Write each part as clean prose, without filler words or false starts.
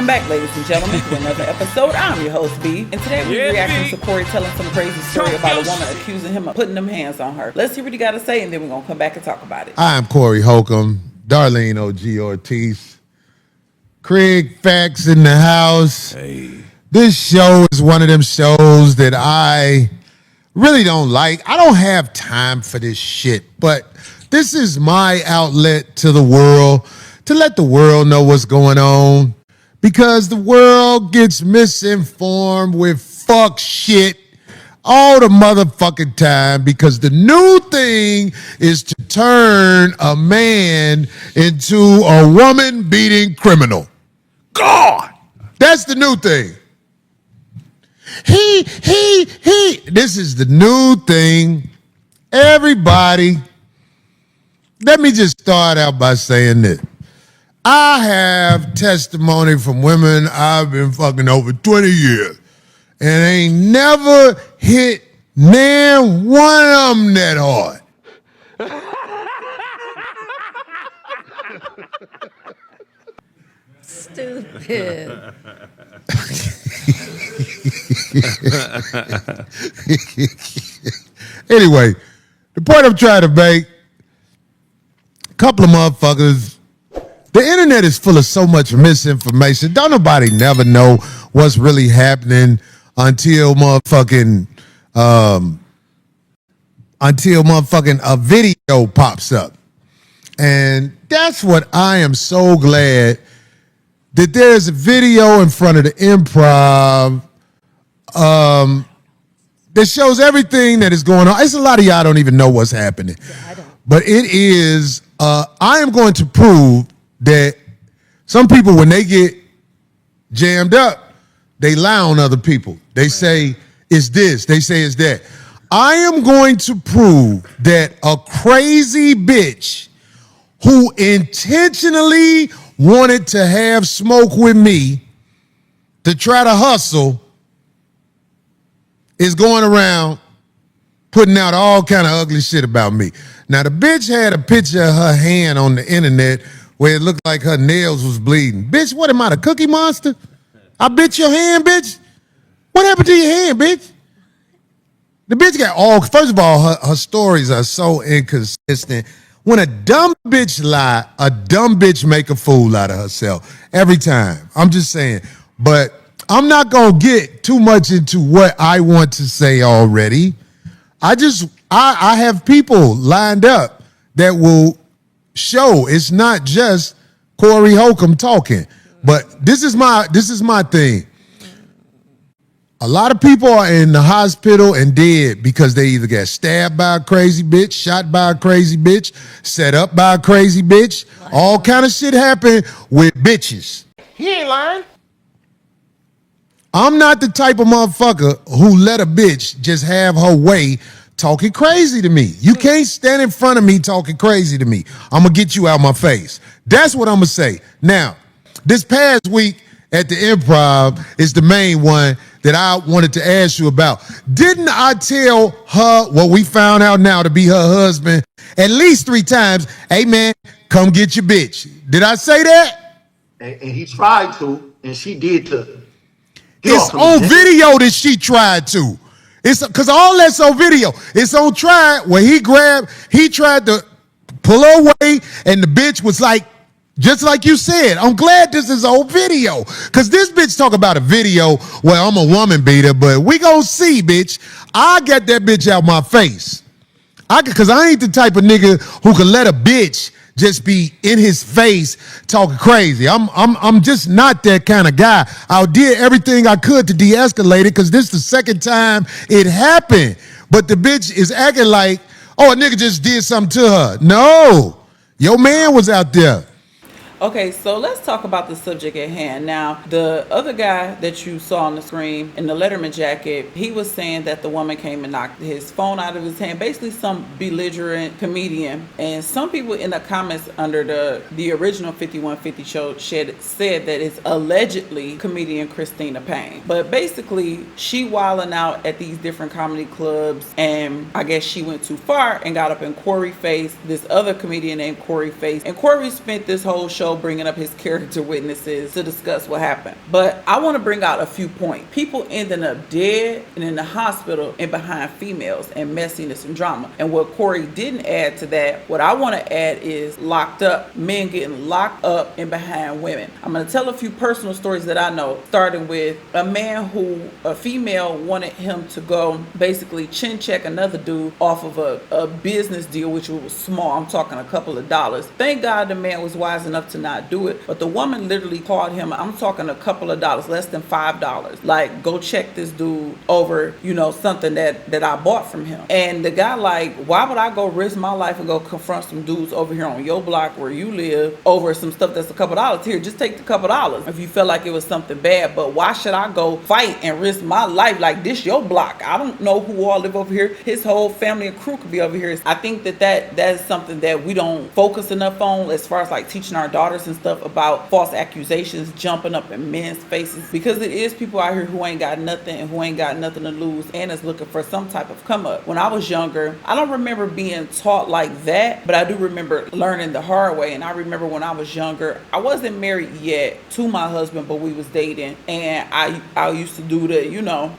Welcome back, ladies and gentlemen, to another episode. I'm your host, B, and today we're reacting to Corey telling some crazy story about a woman accusing him of putting them hands on her. Let's hear what he got to say, and then we're going to come back and talk about it. I'm Corey Holcomb, Darlene O.G. Ortiz, Craig Fax in the house. Hey. This show is one of them shows that I really don't like. I don't have time for this shit, but this is my outlet to the world, to let the world know what's going on, because the world gets misinformed with fuck shit all the motherfucking time, because the new thing is to turn a man into a woman-beating criminal. God! That's the new thing. He. This is the new thing. Everybody, let me just start out by saying this. I have testimony from women I've been fucking over 20 years and ain't never hit nan one of them that hard. Stupid. Anyway, the point I'm trying to make, a couple of motherfuckers, the internet is full of so much misinformation. Don't nobody never know what's really happening until motherfucking a video pops up. And that's what I am so glad that there's a video in front of the Improv that shows everything that is going on. It's a lot of y'all don't even know what's happening. Yeah, I don't. But it is, I am going to prove that some people, when they get jammed up, they lie on other people. They say it's this, they say it's that. I am going to prove that a crazy bitch who intentionally wanted to have smoke with me to try to hustle is going around putting out all kind of ugly shit about me. Now, the bitch had a picture of her hand on the internet where it looked like her nails was bleeding. Bitch, what am I, the Cookie Monster? I bit your hand, bitch? What happened to your hand, bitch? The bitch got all, first of all, her stories are so inconsistent. When a dumb bitch lie, a dumb bitch make a fool out of herself every time. I'm just saying. But I'm not going to get too much into what I want to say already. I have people lined up that will show it's not just Corey Holcomb talking. But this is my thing. A lot of people are in the hospital and dead because they either got stabbed by a crazy bitch, shot by a crazy bitch, set up by a crazy bitch. All kind of shit happen with bitches. He ain't lying. I'm not the type of motherfucker who let a bitch just have her way talking crazy to me. You can't stand in front of me talking crazy to me. I'm going to get you out my face. That's what I'm going to say. Now, this past week at the Improv is the main one that I wanted to ask you about. Didn't I tell her what we found out now to be her husband at least 3 times? Hey, man, come get your bitch. Did I say that? And he tried to, and she did too. It's on video that she tried to. It's because all that's on video. It's on trial where he tried to pull her away, and the bitch was like, just like you said, I'm glad this is on video. Because this bitch talk about a video where I'm a woman beater, but we gonna see, bitch. I got that bitch out my face. Because I ain't the type of nigga who can let a bitch just be in his face talking crazy. I'm just not that kind of guy. I did everything I could to de-escalate it because this is the second time it happened. But the bitch is acting like, oh, a nigga just did something to her. No, your man was out there. Okay, so let's talk about the subject at hand. Now, the other guy that you saw on the screen in the Letterman jacket, he was saying that the woman came and knocked his phone out of his hand, basically some belligerent comedian. And some people in the comments under the original 5150 show said that it's allegedly comedian Christina Payne. But basically, she wilding out at these different comedy clubs, and I guess she went too far and got up in Corey face, this other comedian named Corey face. And Corey spent this whole show show, bringing up his character witnesses to discuss what happened. But I want to bring out a few points. People ending up dead and in the hospital and behind females and messiness and drama. And what Corey didn't add to that, what I want to add is locked up, men getting locked up and behind women. I'm going to tell a few personal stories that I know, starting with a man who a female wanted him to go basically chin check another dude off of a business deal, which was small. I'm talking a couple of dollars. Thank God the man was wise enough to not do it, but the woman literally called him, I'm talking a couple of dollars, less than $5. Like, go check this dude over, something that I bought from him. And the guy like, why would I go risk my life and go confront some dudes over here on your block where you live over some stuff that's a couple dollars? Here, just take the couple dollars if you feel like it was something bad. But why should I go fight and risk my life? Like, this your block. I don't know who all live over here. His whole family and crew could be over here. I think that is something that we don't focus enough on as far as like teaching our daughters and stuff about false accusations jumping up in men's faces, because it is people out here who ain't got nothing and who ain't got nothing to lose and is looking for some type of come up. When I was younger, I don't remember being taught like that, but I do remember learning the hard way. And I remember when I was younger, I wasn't married yet to my husband, but we was dating, and I used to do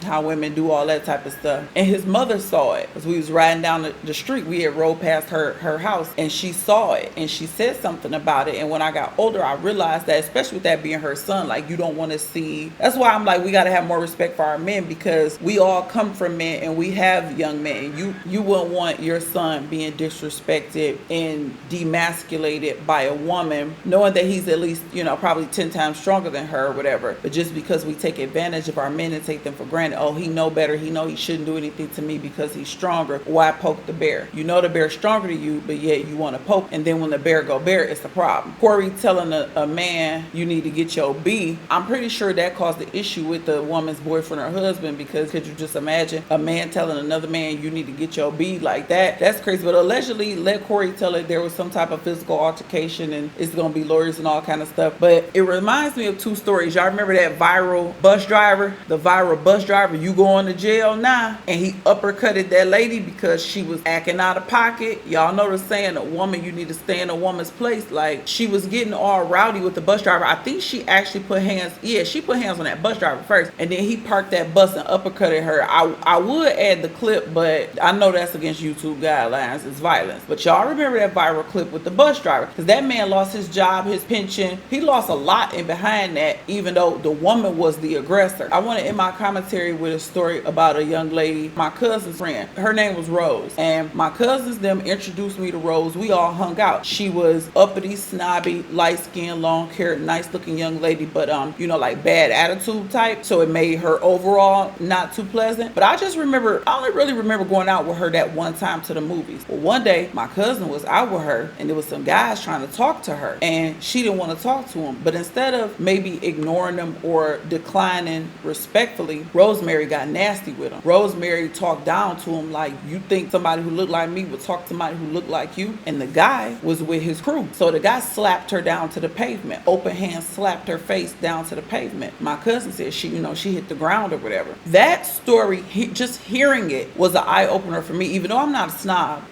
how women do all that type of stuff. And his mother saw it because we was riding down the street. We had rode past her house, and she saw it and she said something about it. And when I got older, I realized that, especially with that being her son, like, you don't want to see. That's why I'm like, we got to have more respect for our men, because we all come from men and we have young men. You wouldn't want your son being disrespected and demasculated by a woman, knowing that he's at least, probably 10 times stronger than her or whatever. But just because we take advantage of our men and take them for granted, oh, he know better, he know he shouldn't do anything to me because he's stronger, why poke the bear? You know the bear's stronger than you, but yet you want to poke. And then when the bear go bear, it's the problem. Corey telling a man you need to get your B, I'm pretty sure that caused the issue with the woman's boyfriend or husband, because could you just imagine a man telling another man you need to get your B like that? That's crazy. But allegedly, let Corey tell it, there was some type of physical altercation and it's going to be lawyers and all kind of stuff. But it reminds me of two stories. Y'all remember that viral bus driver? The viral bus driver, you going to jail now, and he uppercutted that lady because she was acting out of pocket. Y'all know the saying, a woman, you need to stay in a woman's place. Like, she was getting all rowdy with the bus driver. I think she actually put hands on that bus driver first, and then he parked that bus and uppercutted her. I would add the clip, but I know that's against YouTube guidelines. It's violence. But y'all remember that viral clip with the bus driver, because that man lost his job, his pension. He lost a lot in behind that, even though the woman was the aggressor. I want to end my commentary with a story about a young lady, my cousin's friend. Her name was Rose, and my cousins them introduced me to Rose. We all hung out. She was uppity, snobby, light skinned, long hair, nice looking young lady, but like bad attitude type. So it made her overall not too pleasant. But I only really remember going out with her that one time to the movies. Well, one day my cousin was out with her, and there was some guys trying to talk to her, and she didn't want to talk to them. But instead of maybe ignoring them or declining respectfully, Rosemary got nasty with him. Rosemary talked down to him like, you think somebody who looked like me would talk to somebody who looked like you? And the guy was with his crew. So the guy slapped her down to the pavement. Open hand slapped her face down to the pavement. My cousin said she hit the ground or whatever. That story, just hearing it was an eye opener for me, even though I'm not a snob.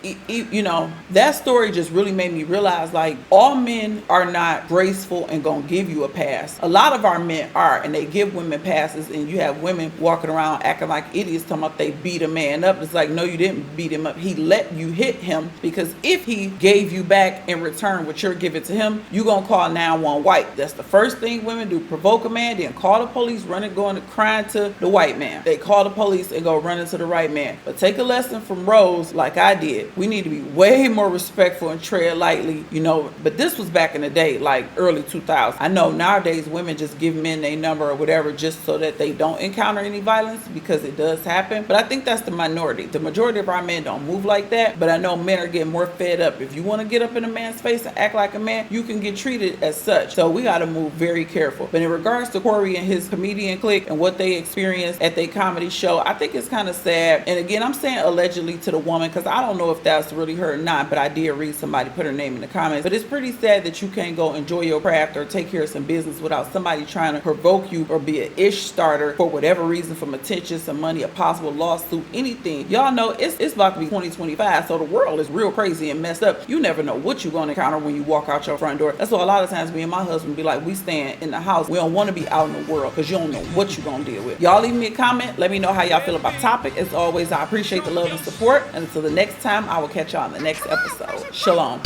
That story just really made me realize, like, all men are not graceful and gonna give you a pass. A lot of our men are, and they give women passes, and you have women walking around acting like idiots talking about they beat a man up. It's like, no, you didn't beat him up. He let you hit him, because if he gave you back in return what you're giving to him, you gonna call 911 white. That's the first thing women do. Provoke a man, then call the police, going crying to the white man. They call the police and go running to the right man. But take a lesson from Rose, like I did. We need to be way more respectful and tread lightly, but this was back in the day, like early 2000s. I know nowadays women just give men a number or whatever just so that they don't encounter any violence, because it does happen. But I think that's the minority. The majority of our men don't move like that, but I know men are getting more fed up. If you want to get up in a man's face and act like a man, you can get treated as such. So we got to move very careful. But in regards to Corey and his comedian clique and what they experienced at their comedy show, I think it's kind of sad. And again, I'm saying allegedly to the woman, because I don't know if that's really her or not, but I did read somebody put her name in the comments. But it's pretty sad that you can't go enjoy your craft or take care of some business without somebody trying to provoke you or be an ish starter for whatever reason, from attention, some money, a possible lawsuit, anything. Y'all know it's about to be 2025, so the world is real crazy and messed up. You never know what you're going to encounter when you walk out your front door. door. That's why a lot of times me and my husband be like, we staying in the house. We don't want to be out in the world because you don't know what you're going to deal with. Y'all leave me a comment. Let me know how y'all feel about the topic. As always, I appreciate the love and support. And until the next time, I will catch y'all in the next episode. Shalom.